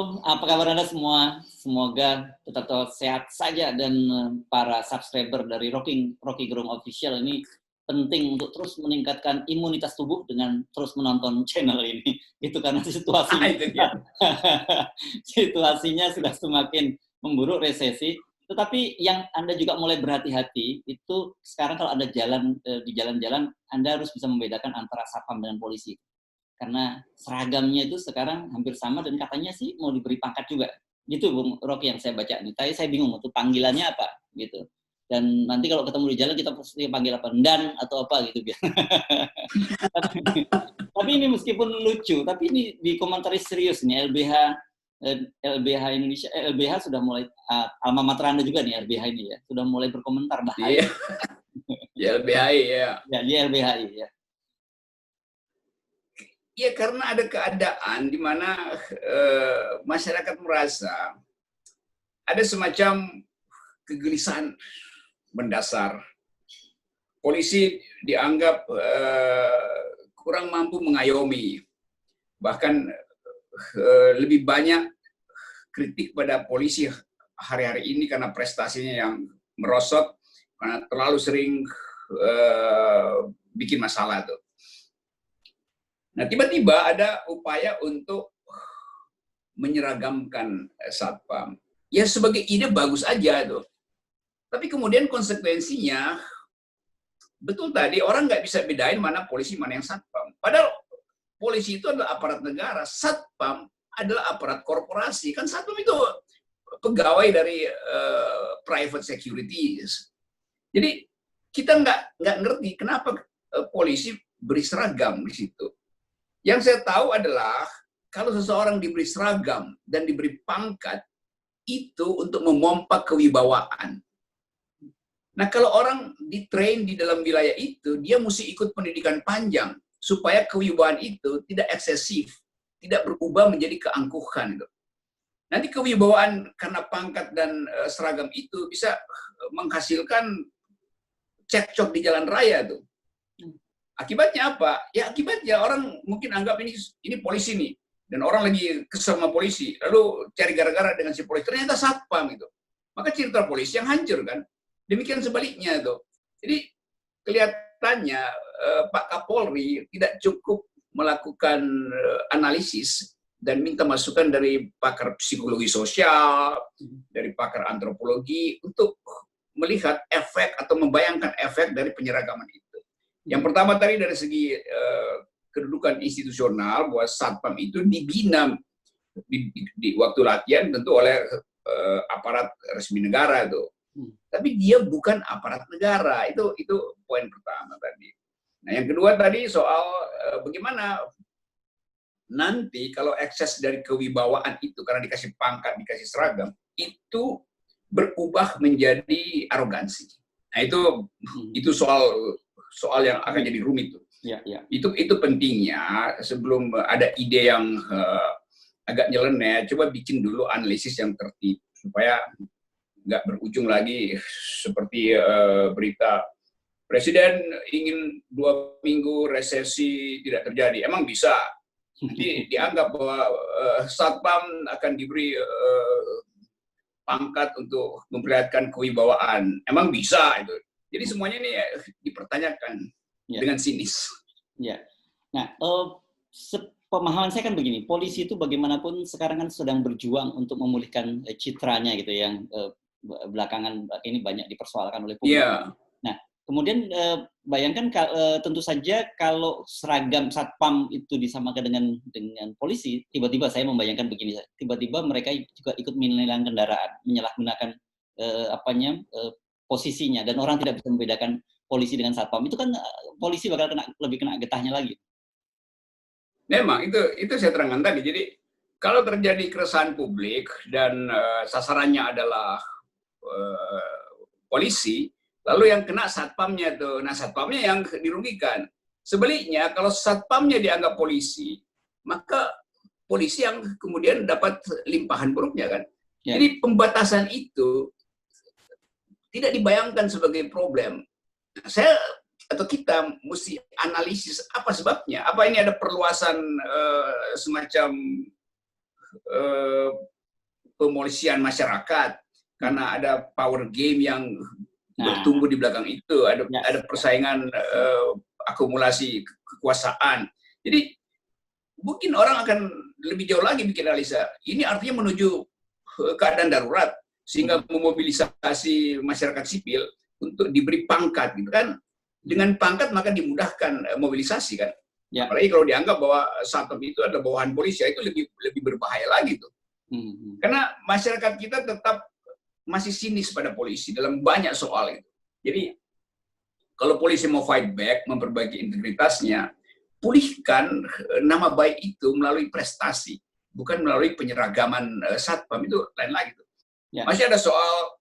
Apa kabar Anda semua? Semoga tetap sehat saja dan para subscriber dari Rocky Gerung Official ini penting untuk terus meningkatkan imunitas tubuh dengan terus menonton channel ini. Itu karena situasinya sudah semakin memburuk, resesi. Tetapi yang Anda juga mulai berhati-hati itu sekarang kalau Anda jalan di jalan-jalan, Anda harus bisa membedakan antara satpam dengan polisi. Karena seragamnya itu sekarang hampir sama dan katanya sih mau diberi pangkat juga. Gitu Bung Rocky yang saya baca nih. Tapi saya bingung itu panggilannya apa gitu. Dan nanti kalau ketemu di jalan kita pasti panggil apa? Dan atau apa gitu. Tapi ini meskipun lucu, tapi ini di komentari serius nih LBH Indonesia, LBH sudah mulai alma mater Anda juga nih LBH ini ya, sudah mulai berkomentar bahaya. Ya LBHI ya. Ya, dia LBHI ya. Ya karena ada keadaan di mana masyarakat merasa ada semacam kegelisahan mendasar. Polisi dianggap kurang mampu mengayomi. Bahkan lebih banyak kritik pada polisi hari-hari ini karena prestasinya yang merosot, karena terlalu sering bikin masalah tuh. Nah, tiba-tiba ada upaya untuk menyeragamkan satpam. Ya sebagai ide bagus aja tuh. Tapi kemudian konsekuensinya, betul tadi orang nggak bisa bedain mana polisi mana yang satpam. Padahal polisi itu adalah aparat negara, satpam adalah aparat korporasi. Kan satpam itu pegawai dari private securities. Jadi kita nggak ngerti kenapa polisi beri seragam di situ. Yang saya tahu adalah kalau seseorang diberi seragam dan diberi pangkat, itu untuk memompa kewibawaan. Nah, kalau orang ditrain di dalam wilayah itu, dia mesti ikut pendidikan panjang supaya kewibawaan itu tidak eksesif, tidak berubah menjadi keangkuhan. Nanti kewibawaan karena pangkat dan seragam itu bisa menghasilkan cekcok di jalan raya tuh. Akibatnya apa? Ya akibatnya orang mungkin anggap ini polisi nih, dan orang lagi kesel sama polisi, lalu cari gara-gara dengan si polisi, ternyata satpam gitu. Maka citra polisi yang hancur kan. Demikian sebaliknya tuh. Jadi kelihatannya Pak Kapolri tidak cukup melakukan analisis dan minta masukan dari pakar psikologi sosial, dari pakar antropologi untuk melihat efek atau membayangkan efek dari penyeragaman itu. Yang pertama tadi dari segi kedudukan institusional, bahwa satpam itu dibina di waktu latihan tentu oleh aparat resmi negara itu. Tapi dia bukan aparat negara. Itu poin pertama tadi. Nah, yang kedua tadi soal bagaimana nanti kalau ekses dari kewibawaan itu karena dikasih pangkat, dikasih seragam, itu berubah menjadi arogansi. Nah, itu soal yang akan jadi rumit tuh. Ya, ya. Itu pentingnya sebelum ada ide yang agak nyeleneh, coba bikin dulu analisis yang tertib supaya nggak berujung lagi seperti berita Presiden ingin 2 minggu resesi tidak terjadi. Emang bisa? Nanti dianggap bahwa satpam akan diberi pangkat untuk memperlihatkan kewibawaan. Emang bisa itu. Jadi semuanya ini dipertanyakan dengan sinis. Ya. Nah, pemahaman saya kan begini, polisi itu bagaimanapun sekarang kan sedang berjuang untuk memulihkan citranya gitu yang belakangan ini banyak dipersoalkan oleh publik. Yeah. Nah, kemudian bayangkan tentu saja kalau seragam satpam itu disamakan dengan polisi, tiba-tiba saya membayangkan begini, tiba-tiba mereka juga ikut menilang kendaraan, menyalahgunakan posisinya, dan orang tidak bisa membedakan polisi dengan satpam. Itu kan polisi bakal lebih kena getahnya lagi. Memang itu saya terangkan tadi. Jadi kalau terjadi keresahan publik dan sasarannya adalah polisi, lalu yang kena satpamnya tuh. Nah, satpamnya yang dirugikan. Sebaliknya kalau satpamnya dianggap polisi, maka polisi yang kemudian dapat limpahan buruknya kan. Ya. Jadi pembatasan itu tidak dibayangkan sebagai problem. Saya atau kita mesti analisis apa sebabnya. Apa ini ada perluasan semacam pemolisian masyarakat, karena ada power game yang bertumbuh di belakang itu, ada persaingan akumulasi kekuasaan. Jadi mungkin orang akan lebih jauh lagi bikin analisa. Ini artinya menuju keadaan darurat, sehingga memobilisasi masyarakat sipil untuk diberi pangkat, gitu kan? Dengan pangkat maka dimudahkan mobilisasi, kan? Ya. Apalagi kalau dianggap bahwa Satpam itu adalah bawahan polisi, itu lebih berbahaya lagi tuh. Karena masyarakat kita tetap masih sinis pada polisi dalam banyak soal itu. Jadi kalau polisi mau fight back, memperbaiki integritasnya, pulihkan nama baik itu melalui prestasi, bukan melalui penyeragaman Satpam, itu lain lagi tuh. Ya. Masih ada soal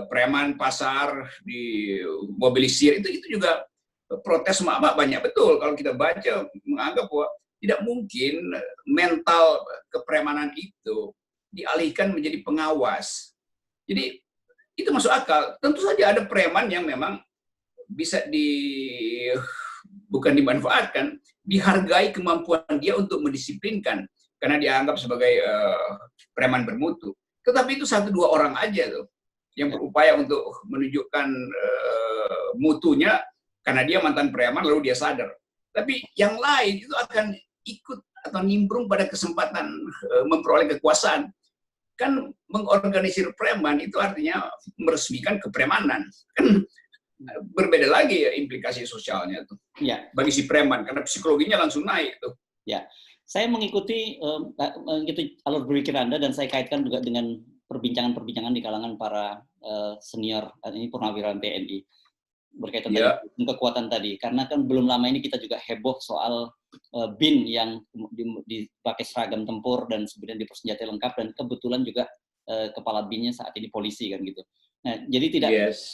preman pasar dimobilisir, itu juga protes emak-emak banyak betul. Kalau kita baca menganggap bahwa tidak mungkin mental kepremanan itu dialihkan menjadi pengawas. Jadi itu masuk akal. Tentu saja ada preman yang memang bisa bukan dimanfaatkan, dihargai kemampuan dia untuk mendisiplinkan karena dianggap sebagai preman bermutu. Tetapi itu 1-2 orang aja tuh yang berupaya untuk menunjukkan mutunya karena dia mantan preman lalu dia sadar. Tapi yang lain itu akan ikut atau nimbrung pada kesempatan memperoleh kekuasaan. Kan mengorganisir preman itu artinya meresmikan kepremanan. Kan berbeda lagi ya implikasi sosialnya tuh. Ya. Bagi si preman karena psikologinya langsung naik tuh. Ya. Saya mengikuti alur berpikir Anda dan saya kaitkan juga dengan perbincangan-perbincangan di kalangan para senior ini purnawirawan TNI berkaitan dengan kekuatan tadi. Karena kan belum lama ini kita juga heboh soal BIN yang dipakai seragam tempur dan kemudian dipersenjatai lengkap, dan kebetulan juga kepala BIN-nya saat ini polisi kan gitu. Nah, jadi tidak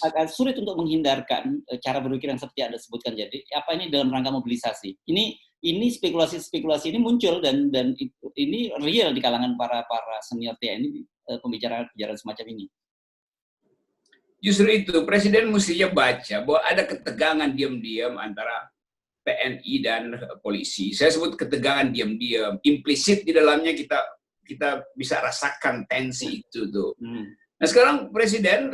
agak sulit untuk menghindarkan cara berpikir yang seperti Anda sebutkan. Jadi apa ini dalam rangka mobilisasi? Ini spekulasi ini muncul dan ini real di kalangan para senior TNI, pembicaraan semacam ini. Justru itu Presiden mestinya baca bahwa ada ketegangan diam-diam antara TNI dan polisi. Saya sebut ketegangan diam-diam, implisit di dalamnya kita bisa rasakan tensi itu tuh. Nah sekarang Presiden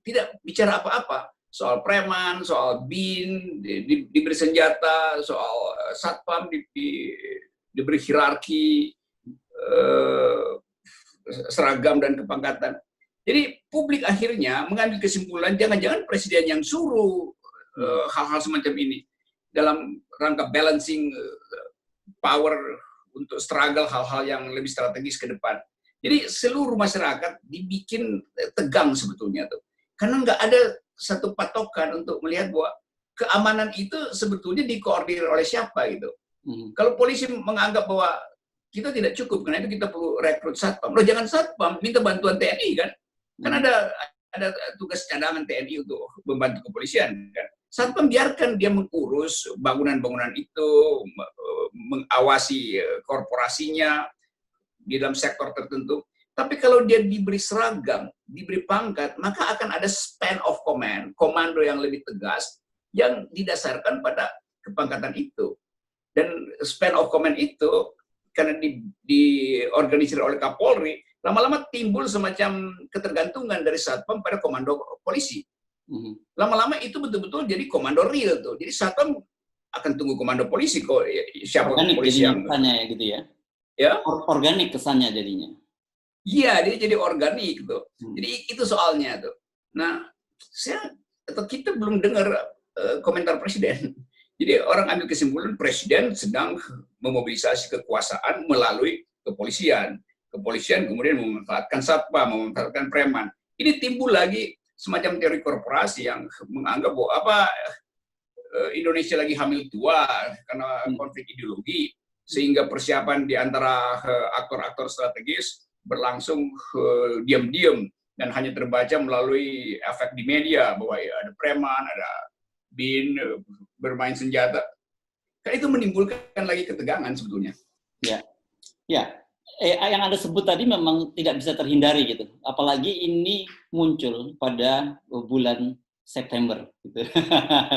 tidak bicara apa-apa soal preman, soal BIN, diberi senjata, soal Satpam diberi hierarki, seragam dan kepangkatan. Jadi publik akhirnya mengambil kesimpulan jangan-jangan Presiden yang suruh hal-hal semacam ini dalam rangka balancing power untuk struggle hal-hal yang lebih strategis ke depan. Jadi seluruh masyarakat dibikin tegang sebetulnya tuh. Karena nggak ada satu patokan untuk melihat bahwa keamanan itu sebetulnya dikoordinir oleh siapa gitu. Kalau polisi menganggap bahwa kita tidak cukup, karena itu kita perlu rekrut Satpam. Loh jangan Satpam, minta bantuan TNI kan. Kan ada tugas cadangan TNI untuk membantu kepolisian kan. Satpam biarkan dia mengurus bangunan-bangunan itu, mengawasi korporasinya di dalam sektor tertentu. Tapi kalau dia diberi seragam, diberi pangkat, maka akan ada span of command, komando yang lebih tegas, yang didasarkan pada kepangkatan itu. Dan span of command itu, karena diorganisir oleh Kapolri, lama-lama timbul semacam ketergantungan dari Satpam pada komando polisi. Lama-lama itu betul-betul jadi komando real tuh. Jadi Satpam akan tunggu komando polisi kok, siapa polisi yang kesannya gitu ya. Ya? Organik kesannya jadinya. Iya, dia jadi organik tuh. Jadi itu soalnya tuh. Nah, kita belum dengar komentar Presiden. Jadi orang ambil kesimpulan Presiden sedang memobilisasi kekuasaan melalui kepolisian. Kepolisian kemudian memanfaatkan Satpam, memanfaatkan preman. Ini timbul lagi semacam teori korporasi yang menganggap bahwa Indonesia lagi hamil tua karena konflik ideologi, sehingga persiapan di antara aktor-aktor strategis berlangsung diam-diam dan hanya terbaca melalui efek di media bahwa ya, ada preman, ada BIN bermain senjata. Kan itu menimbulkan lagi ketegangan sebetulnya. Ya, ya. Yang Anda sebut tadi memang tidak bisa terhindari gitu. Apalagi ini muncul pada bulan September gitu.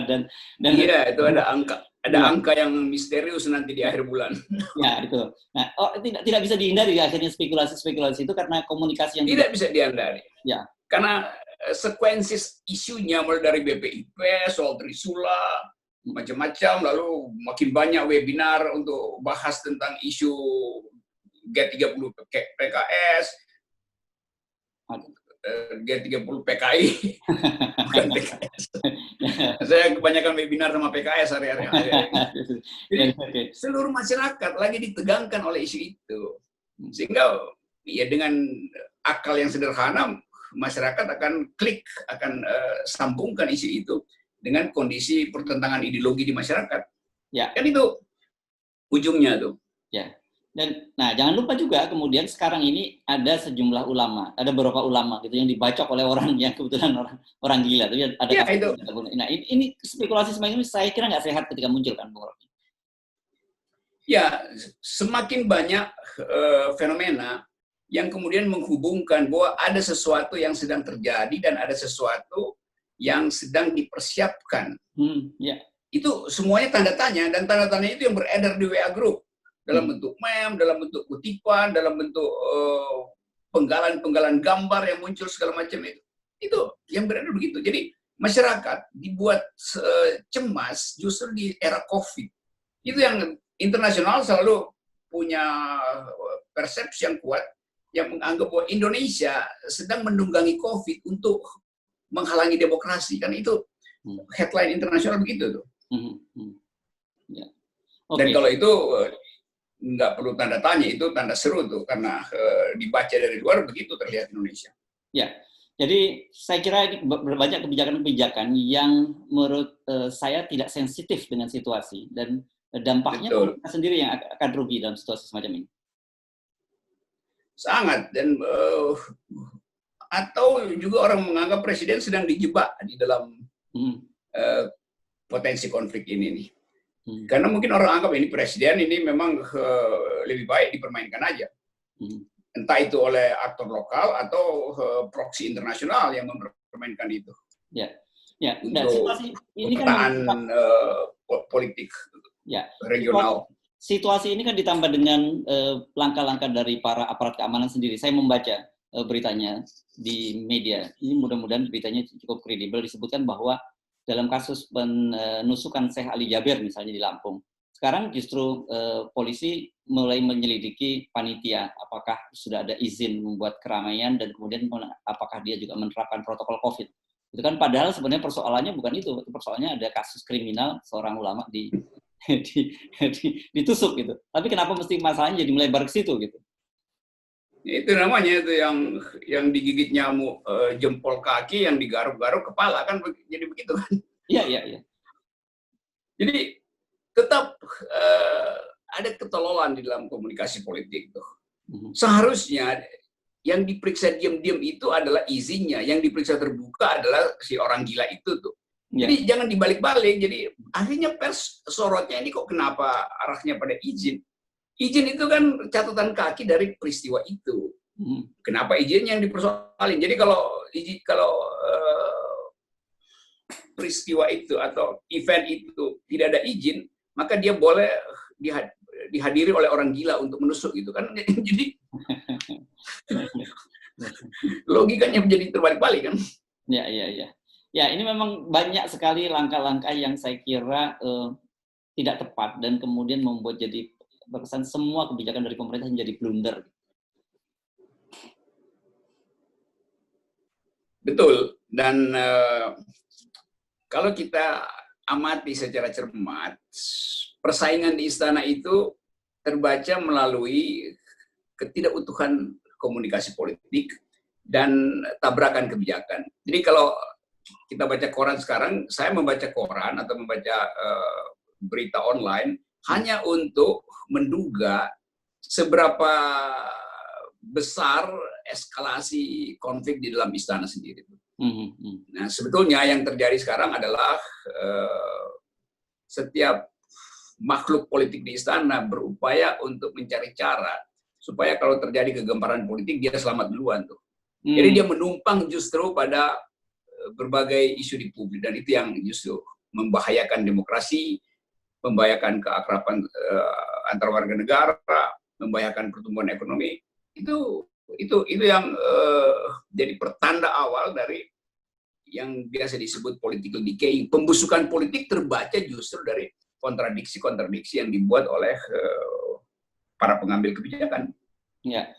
dan iya, itu ada angka ada angka yang misterius nanti di akhir bulan. Ya, itu. Nah, tidak bisa dihindari akhirnya spekulasi-spekulasi itu karena komunikasi yang tidak bisa dihindari. Ya. Karena sekuensi isunya mulai dari BPIP, soal Trisula, macam-macam, lalu makin banyak webinar untuk bahas tentang isu G30 PKS, G30 PKI, bukan PKS. Saya kebanyakan webinar sama PKS hari-hari. Jadi seluruh masyarakat lagi ditegangkan oleh isu itu, sehingga ya dengan akal yang sederhana masyarakat akan klik, akan sambungkan isu itu dengan kondisi pertentangan ideologi di masyarakat. Ya. Kan itu ujungnya tuh. Ya. Dan nah jangan lupa juga kemudian sekarang ini ada sejumlah ulama, ada beberapa ulama gitu yang dibacok oleh orang yang kebetulan orang gila. Tapi ada ya, itu. Nah ini spekulasi semacam ini saya kira nggak sehat ketika muncul kan, Bung Rocky. Ya, semakin banyak fenomena yang kemudian menghubungkan bahwa ada sesuatu yang sedang terjadi dan ada sesuatu yang sedang dipersiapkan. Ya. Itu semuanya tanda tanya, dan tanda tanya itu yang beredar di WA Group. Dalam bentuk meme, dalam bentuk kutipan, dalam bentuk penggalan-penggalan gambar yang muncul segala macam itu. Itu yang beredar begitu. Jadi masyarakat dibuat cemas justru di era COVID. Itu yang internasional selalu punya persepsi yang kuat, yang menganggap bahwa Indonesia sedang menunggangi COVID untuk menghalangi demokrasi. Kan itu headline internasional begitu tuh. Ya. Dan kalau itu nggak perlu tanda tanya, itu tanda seru tuh, karena dibaca dari luar begitu terlihat Indonesia. Ya, jadi saya kira ini banyak kebijakan-kebijakan yang menurut saya tidak sensitif dengan situasi, dan dampaknya pemerintah sendiri yang akan rugi dalam situasi semacam ini. Sangat, dan atau juga orang menganggap presiden sedang dijebak di dalam potensi konflik ini nih. Karena mungkin orang anggap ini presiden ini memang lebih baik dipermainkan aja. Entah itu oleh aktor lokal atau proksi internasional yang mempermainkan itu. Ya. Ya, dan untuk situasi ini kan politik regional. Situasi ini kan ditambah dengan langkah-langkah dari para aparat keamanan sendiri. Saya membaca beritanya di media. Ini mudah-mudahan beritanya cukup kredibel, disebutkan bahwa dalam kasus penusukan Syekh Ali Jabir misalnya di Lampung, sekarang justru polisi mulai menyelidiki panitia, apakah sudah ada izin membuat keramaian, dan kemudian apakah dia juga menerapkan protokol COVID. Itu kan padahal sebenarnya persoalannya bukan itu, persoalannya ada kasus kriminal seorang ulama ditusuk gitu. Tapi kenapa mesti masalahnya jadi melebar ke situ gitu? Itu namanya itu yang digigit nyamuk jempol kaki, yang digaruk-garuk kepala, kan jadi begitu kan? Iya. Jadi tetap ada ketololan di dalam komunikasi politik tuh. Seharusnya yang diperiksa diam-diam itu adalah izinnya, yang diperiksa terbuka adalah si orang gila itu tuh. Jadi jangan dibalik-balik. Jadi akhirnya pers sorotnya ini kok kenapa arahnya pada izin? Izin itu kan catatan kaki dari peristiwa itu. Kenapa izinnya yang dipersoalin? Jadi kalau peristiwa itu atau event itu tidak ada izin, maka dia boleh dihadiri oleh orang gila untuk menusuk gitu kan. Jadi logikanya menjadi terbalik-balik kan. Ya. Ya, ini memang banyak sekali langkah-langkah yang saya kira tidak tepat, dan kemudian membuat jadi berkesan semua kebijakan dari pemerintah menjadi blunder. Betul. Dan kalau kita amati secara cermat, persaingan di istana itu terbaca melalui ketidakutuhan komunikasi politik dan tabrakan kebijakan. Jadi kalau kita baca koran sekarang, saya membaca koran atau membaca berita online hanya untuk menduga seberapa besar eskalasi konflik di dalam istana sendiri. Nah, sebetulnya yang terjadi sekarang adalah setiap makhluk politik di istana berupaya untuk mencari cara supaya kalau terjadi kegemparan politik dia selamat duluan tuh. Jadi dia menumpang justru pada berbagai isu di publik, dan itu yang justru membahayakan demokrasi, membahayakan keakraban antar warga negara, membahayakan pertumbuhan ekonomi, itu yang jadi pertanda awal dari yang biasa disebut political decay. Pembusukan politik terbaca justru dari kontradiksi-kontradiksi yang dibuat oleh para pengambil kebijakan. Ya.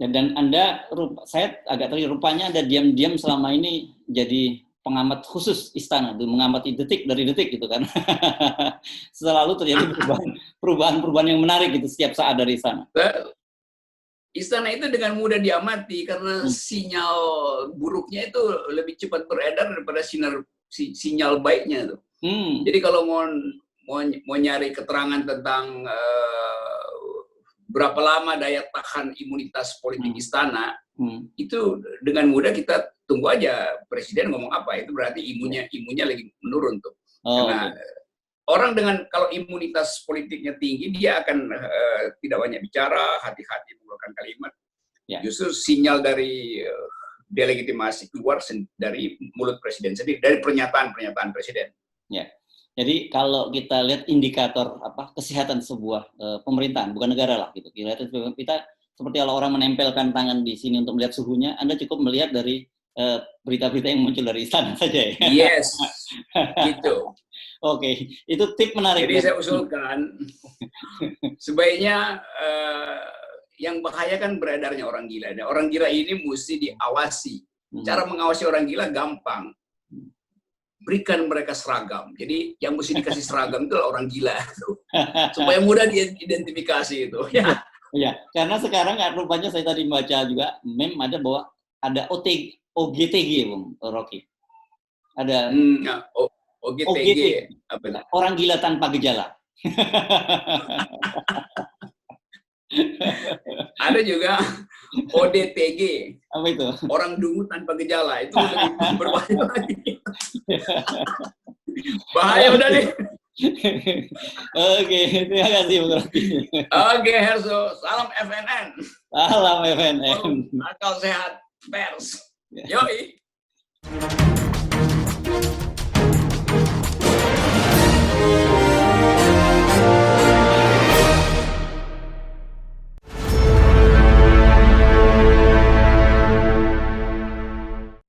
Dan Anda, saya agak tahu rupanya Anda diam-diam selama ini jadi pengamat khusus istana, mengamati detik dari detik gitu kan. Selalu terjadi perubahan-perubahan yang menarik gitu setiap saat dari istana. Istana itu dengan mudah diamati karena sinyal buruknya itu lebih cepat beredar daripada sinyal baiknya tuh. Jadi kalau mau nyari keterangan tentang berapa lama daya tahan imunitas politik istana, itu dengan mudah kita tunggu aja presiden ngomong apa, itu berarti imunnya lagi menurun tuh. Karena orang dengan kalau imunitas politiknya tinggi, dia akan tidak banyak bicara, hati-hati mengeluarkan kalimat. Justru sinyal dari delegitimasi keluar dari mulut presiden sendiri, dari pernyataan presiden. Ya. Jadi kalau kita lihat indikator kesehatan sebuah pemerintahan, bukan negara lah gitu. Kita seperti kalau orang menempelkan tangan di sini untuk melihat suhunya, Anda cukup melihat dari berita-berita yang muncul dari istana saja ya. Yes, gitu. Oke, itu tip menarik. Jadi saya usulkan sebaiknya yang bahaya kan beredarnya orang gila. Dan orang gila ini mesti diawasi. Cara mengawasi orang gila gampang. Berikan mereka seragam. Jadi yang mesti dikasih seragam itu orang gila itu. Supaya mudah diidentifikasi itu. Ya. Ya, karena sekarang rupanya saya tadi baca juga meme ada bahwa ada OGTG, Bung Rocky. Ada OGTG. Orang gila tanpa gejala. Ada juga ODTG. Apa itu? Orang dungu tanpa gejala. Itu lebih berbahaya lagi. Bahaya udah nih. Oke, terima kasih Bung Rocky. Oke, Herso. Salam FNN. Salam FNN. Akal sehat pers. Yoi.